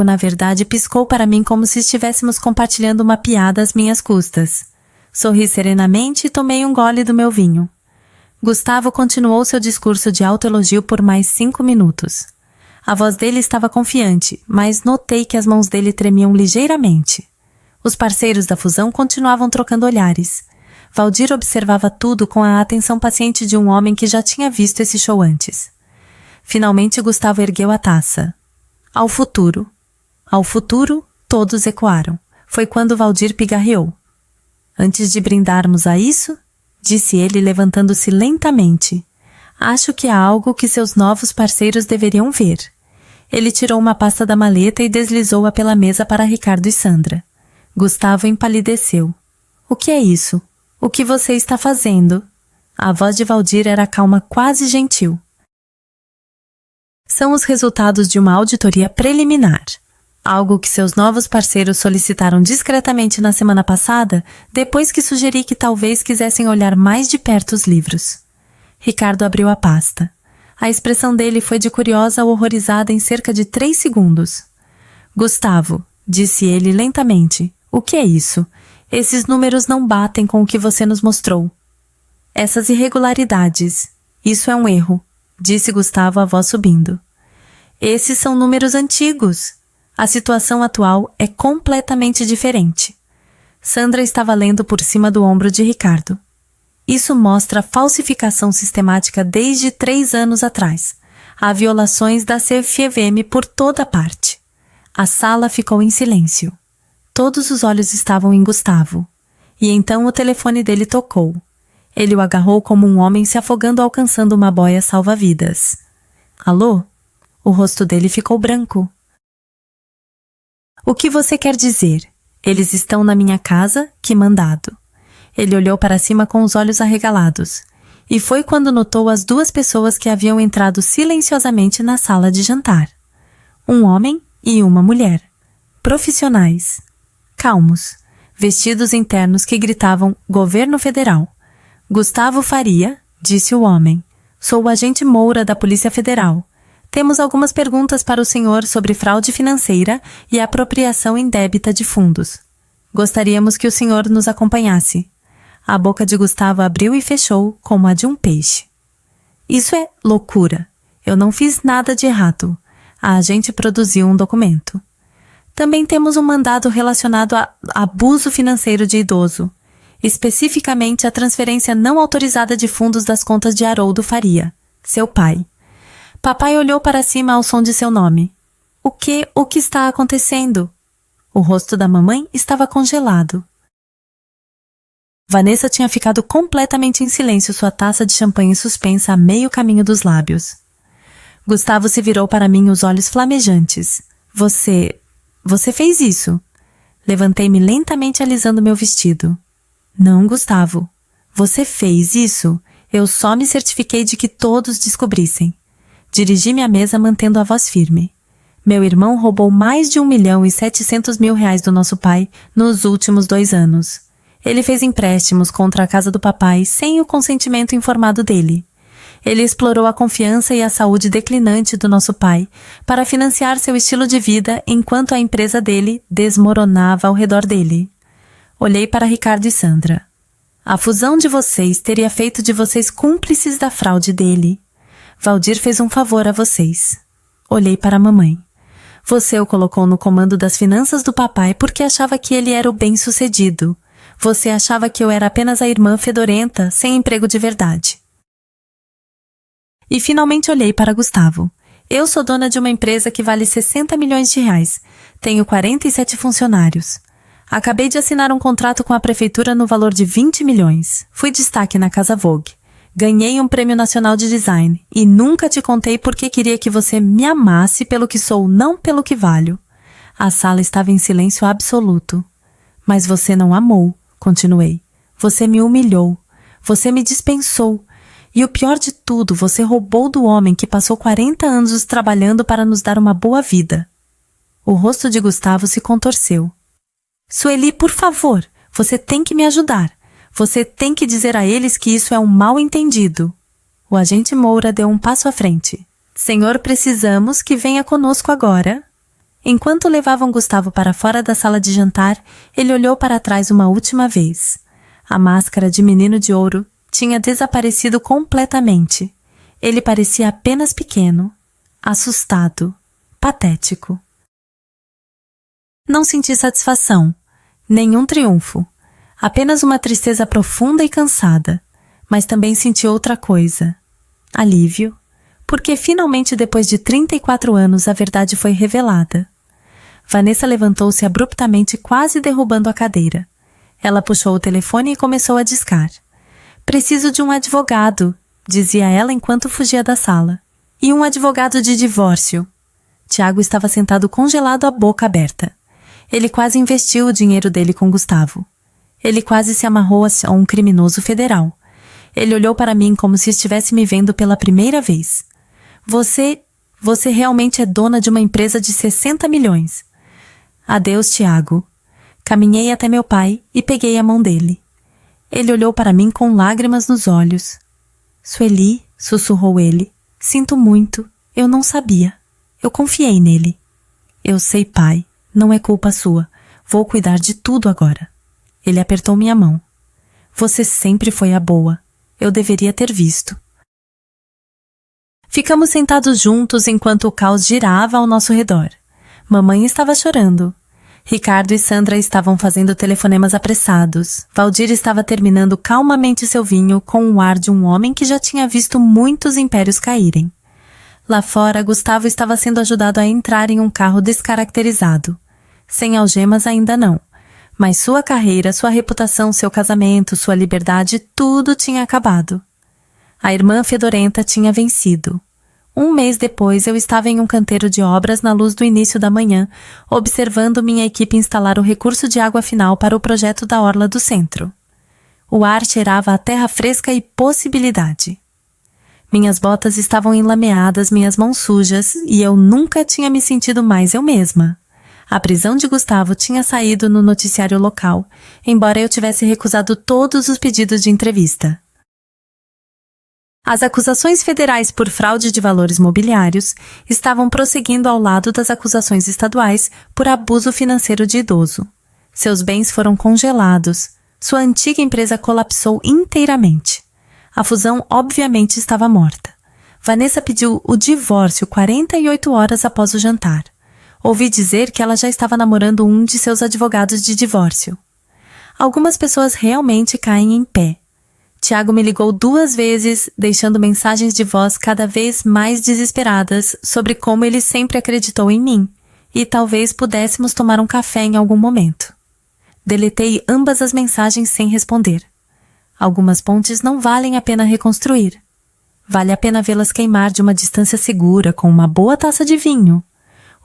S1: na verdade, piscou para mim como se estivéssemos compartilhando uma piada às minhas custas. Sorri serenamente e tomei um gole do meu vinho. Gustavo continuou seu discurso de autoelogio por mais 5 minutos. A voz dele estava confiante, mas notei que as mãos dele tremiam ligeiramente. Os parceiros da fusão continuavam trocando olhares. Valdir observava tudo com a atenção paciente de um homem que já tinha visto esse show antes. Finalmente Gustavo ergueu a taça. Ao futuro. Ao futuro, todos ecoaram. Foi quando Valdir pigarreou. Antes de brindarmos a isso, disse ele levantando-se lentamente. Acho que há algo que seus novos parceiros deveriam ver. Ele tirou uma pasta da maleta e deslizou-a pela mesa para Ricardo e Sandra. Gustavo empalideceu. O que é isso? O que você está fazendo? A voz de Valdir era calma, quase gentil. São os resultados de uma auditoria preliminar. algo que seus novos parceiros solicitaram discretamente na semana passada, depois que sugeri que talvez quisessem olhar mais de perto os livros. Ricardo abriu a pasta. A expressão dele foi de curiosa a horrorizada em cerca de 3 segundos. Gustavo, disse ele lentamente, o que é isso? Esses números não batem com o que você nos mostrou. Essas irregularidades. Isso é um erro, disse Gustavo, a voz subindo. Esses são números antigos. A situação atual é completamente diferente. Sandra estava lendo por cima do ombro de Ricardo. Isso mostra falsificação sistemática desde 3 anos atrás. Há violações da CFVM por toda parte. A sala ficou em silêncio. Todos os olhos estavam em Gustavo. E então o telefone dele tocou. Ele o agarrou como um homem se afogando alcançando uma boia salva-vidas. Alô? O rosto dele ficou branco. O que você quer dizer? Eles estão na minha casa? Que mandado. Ele olhou para cima com os olhos arregalados. E foi quando notou as 2 pessoas que haviam entrado silenciosamente na sala de jantar. Um homem e uma mulher. Profissionais. Calmos. Vestidos internos que gritavam Governo Federal. Gustavo Faria, disse o homem. Sou o agente Moura da Polícia Federal. Temos algumas perguntas para o senhor sobre fraude financeira e apropriação indébita de fundos. Gostaríamos que o senhor nos acompanhasse. A boca de Gustavo abriu e fechou como a de um peixe. Isso é loucura. Eu não fiz nada de errado. A agente produziu um documento. Também temos um mandado relacionado a abuso financeiro de idoso, especificamente a transferência não autorizada de fundos das contas de Haroldo Faria, seu pai. Papai olhou para cima ao som de seu nome. O que está acontecendo? O rosto da mamãe estava congelado. Vanessa tinha ficado completamente em silêncio, sua taça de champanhe suspensa a meio caminho dos lábios. Gustavo se virou para mim, os olhos flamejantes. Você fez isso? Levantei-me lentamente alisando meu vestido. Não, Gustavo. Você fez isso? Eu só me certifiquei de que todos descobrissem. Dirigi-me à mesa mantendo a voz firme. Meu irmão roubou mais de 1.700.000 reais do nosso pai nos últimos 2 anos. Ele fez empréstimos contra a casa do papai sem o consentimento informado dele. Ele explorou a confiança e a saúde declinante do nosso pai para financiar seu estilo de vida enquanto a empresa dele desmoronava ao redor dele. Olhei para Ricardo e Sandra. A fusão de vocês teria feito de vocês cúmplices da fraude dele. Valdir fez um favor a vocês. Olhei para a mamãe. Você o colocou no comando das finanças do papai porque achava que ele era o bem-sucedido. Você achava que eu era apenas a irmã fedorenta, sem emprego de verdade. E finalmente olhei para Gustavo. Eu sou dona de uma empresa que vale 60 milhões de reais. Tenho 47 funcionários. Acabei de assinar um contrato com a prefeitura no valor de 20 milhões. Fui destaque na Casa Vogue. Ganhei um prêmio nacional de design e nunca te contei porque queria que você me amasse pelo que sou, não pelo que valho. A sala estava em silêncio absoluto. Mas você não amou, continuei. Você me humilhou. Você me dispensou. E o pior de tudo, você roubou do homem que passou 40 anos trabalhando para nos dar uma boa vida. O rosto de Gustavo se contorceu. Sueli, por favor, você tem que me ajudar. Você tem que dizer a eles que isso é um mal-entendido. O agente Moura deu um passo à frente. Senhor, precisamos que venha conosco agora. Enquanto levavam Gustavo para fora da sala de jantar, ele olhou para trás uma última vez. A máscara de menino de ouro tinha desaparecido completamente. Ele parecia apenas pequeno, assustado, patético. Não senti satisfação, nenhum triunfo. Apenas uma tristeza profunda e cansada, mas também senti outra coisa. Alívio, porque finalmente depois de 34 anos a verdade foi revelada. Vanessa levantou-se abruptamente, quase derrubando a cadeira. Ela puxou o telefone e começou a discar. Preciso de um advogado, dizia ela enquanto fugia da sala. E um advogado de divórcio. Tiago estava sentado congelado, a boca aberta. Ele quase investiu o dinheiro dele com Gustavo. Ele quase se amarrou a um criminoso federal. Ele olhou para mim como se estivesse me vendo pela primeira vez. Você realmente é dona de uma empresa de 60 milhões. Adeus, Tiago. Caminhei até meu pai e peguei a mão dele. Ele olhou para mim com lágrimas nos olhos. Sueli, sussurrou ele, sinto muito, eu não sabia. Eu confiei nele. Eu sei, pai, não é culpa sua. Vou cuidar de tudo agora. Ele apertou minha mão. Você sempre foi a boa. Eu deveria ter visto. Ficamos sentados juntos enquanto o caos girava ao nosso redor. Mamãe estava chorando. Ricardo e Sandra estavam fazendo telefonemas apressados. Valdir estava terminando calmamente seu vinho com o ar de um homem que já tinha visto muitos impérios caírem. Lá fora, Gustavo estava sendo ajudado a entrar em um carro descaracterizado. Sem algemas ainda não. Mas sua carreira, sua reputação, seu casamento, sua liberdade, tudo tinha acabado. A irmã fedorenta tinha vencido. Um mês depois, eu estava em um canteiro de obras na luz do início da manhã, observando minha equipe instalar o recurso de água final para o projeto da orla do centro. O ar cheirava a terra fresca e possibilidade. Minhas botas estavam enlameadas, minhas mãos sujas, e eu nunca tinha me sentido mais eu mesma. A prisão de Gustavo tinha saído no noticiário local, embora eu tivesse recusado todos os pedidos de entrevista. As acusações federais por fraude de valores mobiliários estavam prosseguindo ao lado das acusações estaduais por abuso financeiro de idoso. Seus bens foram congelados. Sua antiga empresa colapsou inteiramente. A fusão obviamente estava morta. Vanessa pediu o divórcio 48 horas após o jantar. Ouvi dizer que ela já estava namorando um de seus advogados de divórcio. Algumas pessoas realmente caem em pé. Tiago me ligou 2 vezes, deixando mensagens de voz cada vez mais desesperadas sobre como ele sempre acreditou em mim, e talvez pudéssemos tomar um café em algum momento. Deletei ambas as mensagens sem responder. Algumas pontes não valem a pena reconstruir. Vale a pena vê-las queimar de uma distância segura com uma boa taça de vinho.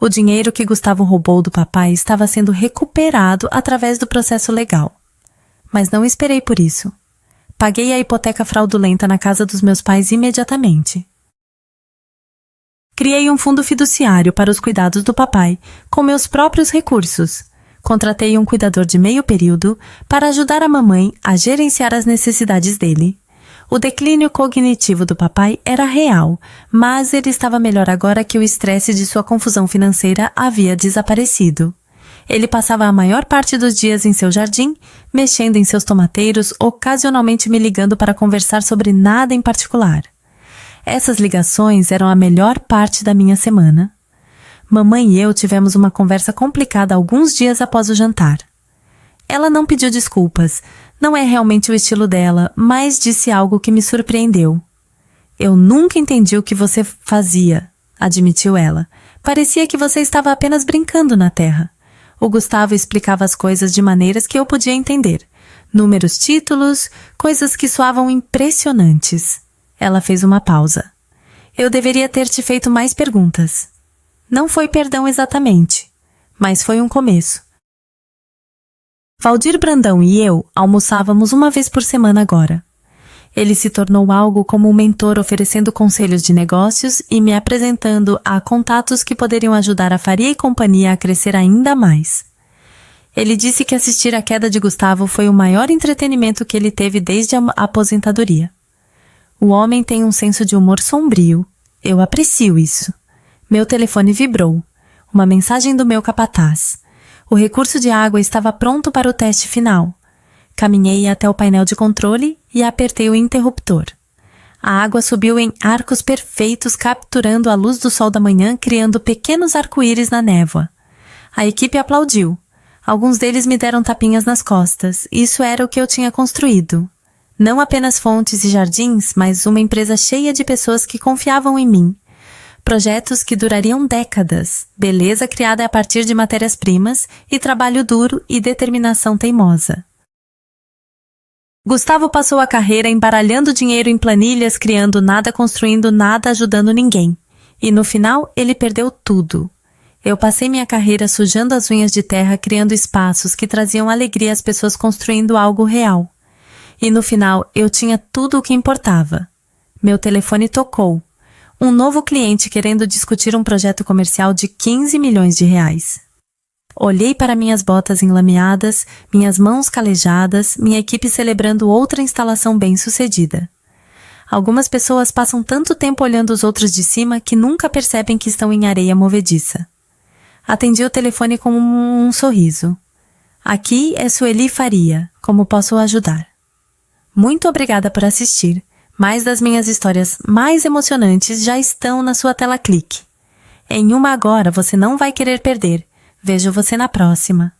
S1: O dinheiro que Gustavo roubou do papai estava sendo recuperado através do processo legal. Mas não esperei por isso. Paguei a hipoteca fraudulenta na casa dos meus pais imediatamente. Criei um fundo fiduciário para os cuidados do papai, com meus próprios recursos. Contratei um cuidador de meio período para ajudar a mamãe a gerenciar as necessidades dele. O declínio cognitivo do papai era real, mas ele estava melhor agora que o estresse de sua confusão financeira havia desaparecido. Ele passava a maior parte dos dias em seu jardim, mexendo em seus tomateiros, ocasionalmente me ligando para conversar sobre nada em particular. Essas ligações eram a melhor parte da minha semana. Mamãe e eu tivemos uma conversa complicada alguns dias após o jantar. Ela não pediu desculpas, não é realmente o estilo dela, mas disse algo que me surpreendeu. Eu nunca entendi o que você fazia, admitiu ela. Parecia que você estava apenas brincando na terra. O Gustavo explicava as coisas de maneiras que eu podia entender. Números, títulos, coisas que soavam impressionantes. Ela fez uma pausa. Eu deveria ter te feito mais perguntas. Não foi perdão exatamente, mas foi um começo. Valdir Brandão e eu almoçávamos uma vez por semana agora. Ele se tornou algo como um mentor, oferecendo conselhos de negócios e me apresentando a contatos que poderiam ajudar a Faria e Companhia a crescer ainda mais. Ele disse que assistir à queda de Gustavo foi o maior entretenimento que ele teve desde a aposentadoria. O homem tem um senso de humor sombrio. Eu aprecio isso. Meu telefone vibrou. Uma mensagem do meu capataz. O recurso de água estava pronto para o teste final. Caminhei até o painel de controle e apertei o interruptor. A água subiu em arcos perfeitos, capturando a luz do sol da manhã, criando pequenos arco-íris na névoa. A equipe aplaudiu. Alguns deles me deram tapinhas nas costas. Isso era o que eu tinha construído. Não apenas fontes e jardins, mas uma empresa cheia de pessoas que confiavam em mim. Projetos que durariam décadas, beleza criada a partir de matérias-primas e trabalho duro e determinação teimosa. Gustavo passou a carreira embaralhando dinheiro em planilhas, criando nada, construindo nada, ajudando ninguém. E no final, ele perdeu tudo. Eu passei minha carreira sujando as unhas de terra, criando espaços que traziam alegria às pessoas, construindo algo real. E no final, eu tinha tudo o que importava. Meu telefone tocou. Um novo cliente querendo discutir um projeto comercial de 15 milhões de reais. Olhei para minhas botas enlameadas, minhas mãos calejadas, minha equipe celebrando outra instalação bem-sucedida. Algumas pessoas passam tanto tempo olhando os outros de cima que nunca percebem que estão em areia movediça. Atendi o telefone com um sorriso. Aqui é Sueli Faria, como posso ajudar? Muito obrigada por assistir. Mais das minhas histórias mais emocionantes já estão na sua tela clique. Em uma agora você não vai querer perder. Vejo você na próxima.